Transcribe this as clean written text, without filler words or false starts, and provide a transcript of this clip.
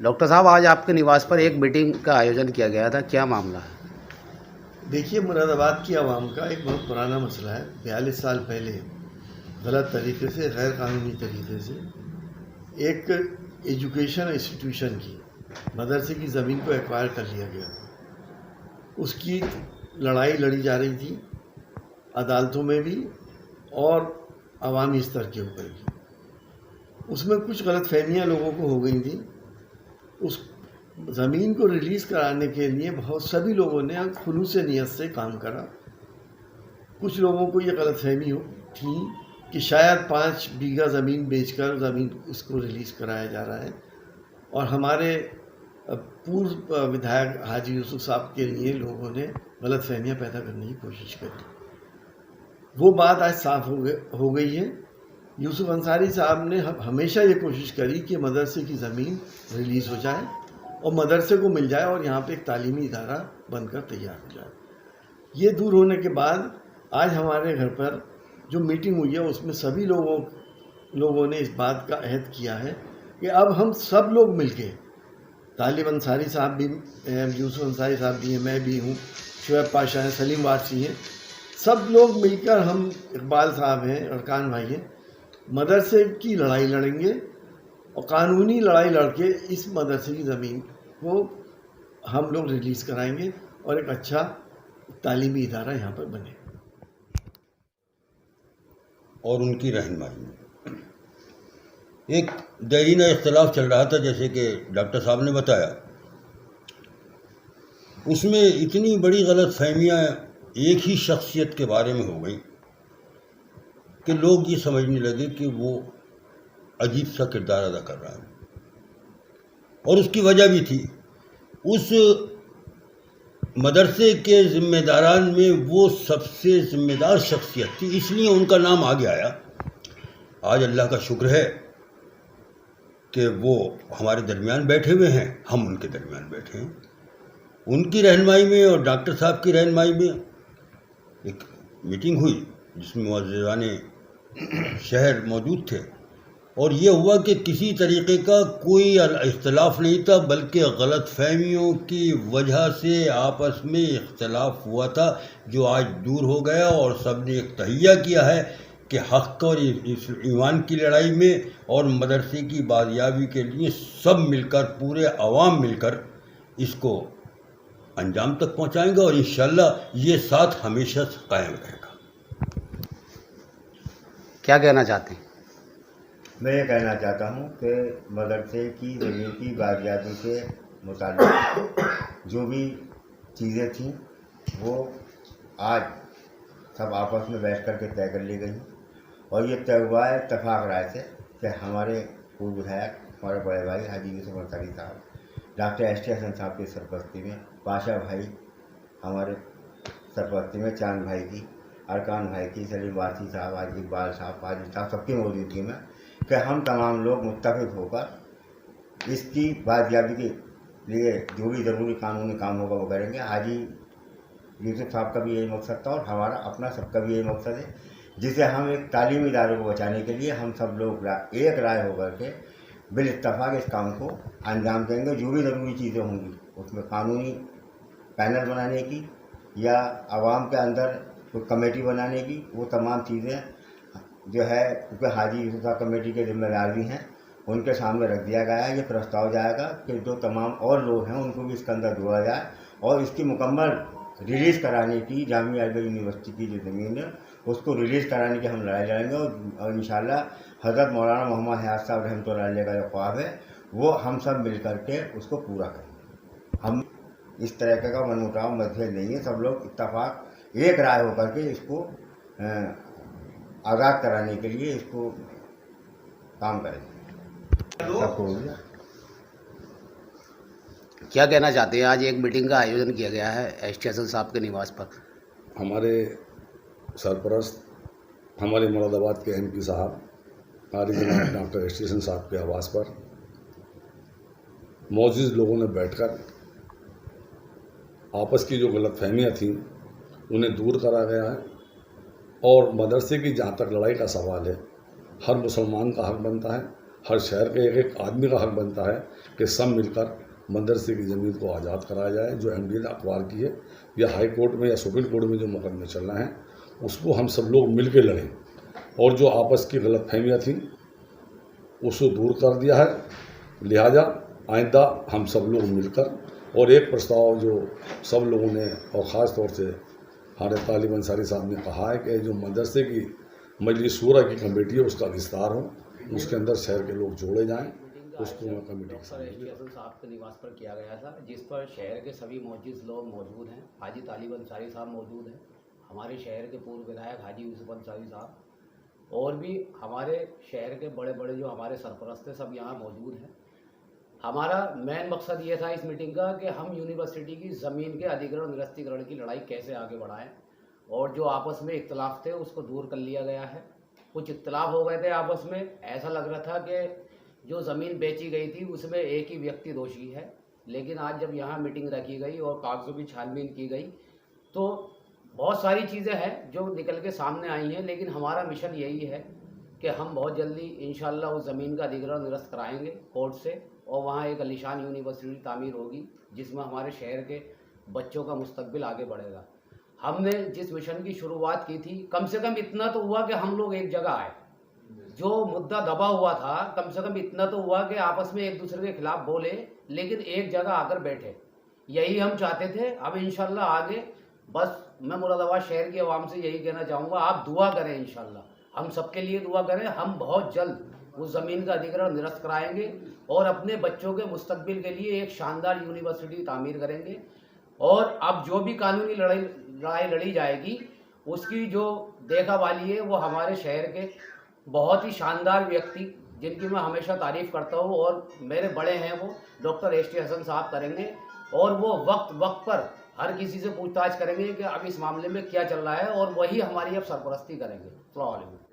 Doctor साहब, आज आपके निवास पर एक मीटिंग का आयोजन किया गया था, क्या मामला है? देखिए, मुरादाबाद की आवाम का एक बहुत पुराना मसला है। 42 साल पहले गलत तरीके से, गैर कानूनी तरीके से एक एजुकेशन इंस्टीट्यूशन की, मदरसे की ज़मीन को एक्वायर कर लिया गया था। उसकी लड़ाई लड़ी जा रही थी अदालतों में भी और अवामी स्तर के ऊपर भी। उसमें कुछ गलतफहमियां लोगों को हो गई थी। उस ज़मीन को रिलीज़ कराने के लिए बहुत सभी लोगों ने खुलूस नियत से काम करा। कुछ लोगों को ये गलतफहमी थी कि शायद 5 बीघा ज़मीन बेचकर ज़मीन उसको रिलीज़ कराया जा रहा है, और हमारे पूर्व विधायक हाजी यूसुफ साहब के लिए लोगों ने गलतफहमियां पैदा करने की कोशिश करी। वो बात आज साफ हो गई है। यूसुफ अंसारी साहब ने हमेशा ये कोशिश करी कि मदरसे की ज़मीन रिलीज़ हो जाए और मदरसे को मिल जाए और यहाँ पे एक तालीमी इदारा बनकर तैयार हो जाए। ये दूर होने के बाद आज हमारे घर पर जो मीटिंग हुई है उसमें सभी लोगों ने इस बात का अहद किया है कि अब हम सब लोग मिलके, तालिब अंसारी साहब भी, यूसुफ अंसारी साहब भी हैं, मैं भी हूँ, शुएब पाशा हैं, सलीम वारसी हैं, सब लोग मिलकर, हम इकबाल साहब हैं, अरकान भाई हैं, मदरसे की लड़ाई लड़ेंगे और कानूनी लड़ाई लड़के इस मदरसे की ज़मीन को हम लोग रिलीज़ कराएंगे और एक अच्छा तालीमी इदारा यहाँ पर बने। और उनकी रहनुमाई में एक देरीना इख्तलाफ चल रहा था, जैसे कि डॉक्टर साहब ने बताया। उसमें इतनी बड़ी गलत फहमियाँ एक ही शख्सियत के बारे में हो गई कि लोग ये समझने लगे कि वो अजीब सा किरदार अदा कर रहा है। और उसकी वजह भी थी, उस मदरसे के ज़िम्मेदारान में वो सबसे ज़िम्मेदार शख्सियत थी, इसलिए उनका नाम आगे आया। आज अल्लाह का शुक्र है कि वो हमारे दरमियान बैठे हुए हैं, हम उनके दरमियान बैठे हैं। उनकी रहनुमाई में और डॉक्टर साहब की रहनुमाई में एक मीटिंग हुई जिसमें मुअज़्ज़िज़ाने शहर मौजूद थे, और ये हुआ कि किसी तरीक़े का कोई इख्तलाफ नहीं था, बल्कि गलत फहमियों की वजह से आपस में इख्तलाफ हुआ था, जो आज दूर हो गया। और सब ने एक तहिया किया है कि हक़ और ईमान की लड़ाई में और मदरसे की बाजियाबी के लिए सब मिलकर, पूरे अवाम मिलकर इसको अंजाम तक पहुँचाएंगे, और इंशाअल्लाह ये साथ हमेशा कायम रहेगा। क्या कहना चाहते हैं? मैं ये कहना चाहता हूँ कि मदरसे की ज़मीन की बाजियाबी के मुताल्लिक़ जो भी चीज़ें थीं वो आज सब आपस में बैठ कर के तय कर ली गई, और ये तय हुआ है इत्तेफाक राय से कि हमारे पूर्व विधायक, हमारे बड़े भाई हाजी यूसुफ अंसारी साहब, डॉक्टर एस टी हसन साहब की सरपरस्ती में, पाशा भाई हमारे सरपरस्ती में, चांद भाई की, अरकान भाई की, सलीम वारसी साहब, आज इकबाल साहब, हाजी साहब, सबकी मौजूदगी में कि हम तमाम लोग मुत्तफ़िक़ होकर इसकी बाजियाबी के लिए जो भी ज़रूरी कानूनी काम होगा वो करेंगे। हाजी यूसुफ साहब का भी यही मकसद था और हमारा अपना सबका भी यही मकसद है, जिसे हम एक तालीमी इदारे को बचाने के लिए हम सब लोग एक राय होकर के बिल इत्तफ़ाक़ इस काम को अंजाम देंगे। जो भी ज़रूरी चीज़ें होंगी उसमें कानूनी पैनल बनाने की या आवाम के अंदर कोई कमेटी बनाने की, वो तमाम चीज़ें जो है, क्योंकि हाजी यूसुफ साहब कमेटी के जिम्मेदार भी हैं, उनके सामने रख दिया गया है। ये प्रस्ताव जाएगा कि जो तमाम और लोग हैं उनको भी इसके अंदर जोड़ा जाए और इसकी मुकम्मल रिलीज़ कराने की, जामिया अरबिया यूनिवर्सिटी की जो ज़मीन है उसको रिलीज़ कराने की हम लड़ाई लड़ेंगे। और इंशाअल्लाह हज़रत मौलाना मोहम्मद हयात साहब रहमतुल्लाह अलैह का जो ख्वाब है वो हम सब मिल करके उसको पूरा करेंगे। हम इस तरह का मनमुटाव मतभेद नहीं है, सब लोग इत्तफाक एक राय होकर के इसको आज़ाद कराने के लिए इसको काम करेंगे। क्या कहना चाहते हैं? आज एक मीटिंग का आयोजन किया गया है एस टी हसन साहब के निवास पर। हमारे सरपरस्त, हमारे मुरादाबाद के MP साहब, हमारे जनाब डॉक्टर एस टी हसन साहब के आवास पर मौजूद लोगों ने बैठकर आपस की जो गलतफहमियाँ थीं उन्हें दूर करा गया है। और मदरसे की जहाँ तक लड़ाई का सवाल है, हर मुसलमान का हक बनता है हर शहर के एक एक आदमी का हक बनता है कि सब मिलकर मदरसे की ज़मीन को आज़ाद कराया जाए। जो एमडी ने अखबार की है या हाई कोर्ट में या सुप्रीम कोर्ट में जो मुकदमे चलना है उसको हम सब लोग मिल के लड़ें, और जो आपस की गलतफहमियाँ थी उसको दूर कर दिया है। लिहाजा आइंदा हम सब लोग मिलकर, और एक प्रस्ताव जो सब लोगों ने और ख़ास तौर से हमारे तालिब अंसारी साहब ने कहा है कि जो मदरसे की मजलिस शूरा की कमेटी है उसका विस्तार हो, उसके अंदर शहर के लोग जोड़े जाएं, उसको कमेटी के साथ डॉक्टर एस साहब के निवास पर किया गया था, जिस पर शहर के सभी मौजूद लोग मौजूद हैं। हाजी तालिब अंसारी साहब मौजूद हैं, हमारे शहर के पूर्व विधायक हाजी यूसुफ अंसारी साहब, और भी हमारे शहर के बड़े बड़े जो हमारे सरपरस्त हैं सब यहाँ मौजूद हैं। हमारा मेन मकसद ये था इस मीटिंग का कि हम यूनिवर्सिटी की ज़मीन के अधिग्रहण निरस्तीकरण की लड़ाई कैसे आगे बढ़ाएं, और जो आपस में इख्तलाफ थे उसको दूर कर लिया गया है। कुछ इख्तलाफ हो गए थे आपस में, ऐसा लग रहा था कि जो ज़मीन बेची गई थी उसमें एक ही व्यक्ति दोषी है, लेकिन आज जब यहाँ मीटिंग रखी गई और कागज़ों की छानबीन की गई तो बहुत सारी चीज़ें हैं जो निकल के सामने आई हैं। लेकिन हमारा मिशन यही है कि हम बहुत जल्दी इंशाल्लाह उस ज़मीन का अधिग्रहण निरस्त कराएंगे कोर्ट से, और वहाँ एक आलीशान यूनिवर्सिटी तामीर होगी जिसमें हमारे शहर के बच्चों का मुस्तकबिल आगे बढ़ेगा। हमने जिस मिशन की शुरुआत की थी, कम से कम इतना तो हुआ कि हम लोग एक जगह आए। जो मुद्दा दबा हुआ था, कम से कम इतना तो हुआ कि आपस में एक दूसरे के खिलाफ बोले, लेकिन एक जगह आकर बैठे। यही हम चाहते थे। अब इंशाल्लाह आगे बस मैं मुरादाबाद शहर की आवाम से यही कहना चाहूँगा, आप दुआ करें, इंशाल्लाह हम सबके लिए दुआ करें। हम बहुत जल्द उस ज़मीन का अधिग्रहण निरस्त कराएंगे और अपने बच्चों के मुस्तकबिल के लिए एक शानदार यूनिवर्सिटी तामीर करेंगे। और अब जो भी कानूनी लड़ाई लड़ी जाएगी उसकी जो देखा वाली है वो हमारे शहर के बहुत ही शानदार व्यक्ति, जिनकी मैं हमेशा तारीफ़ करता हूँ और मेरे बड़े हैं, वो डॉक्टर एस टी हसन साहब करेंगे। और वो वक्त पर हर किसी से पूछताछ करेंगे कि अब इस मामले में क्या चल रहा है, और वही हमारी अब सरपरस्ती करेंगे। अस्सलाम वालेकुम।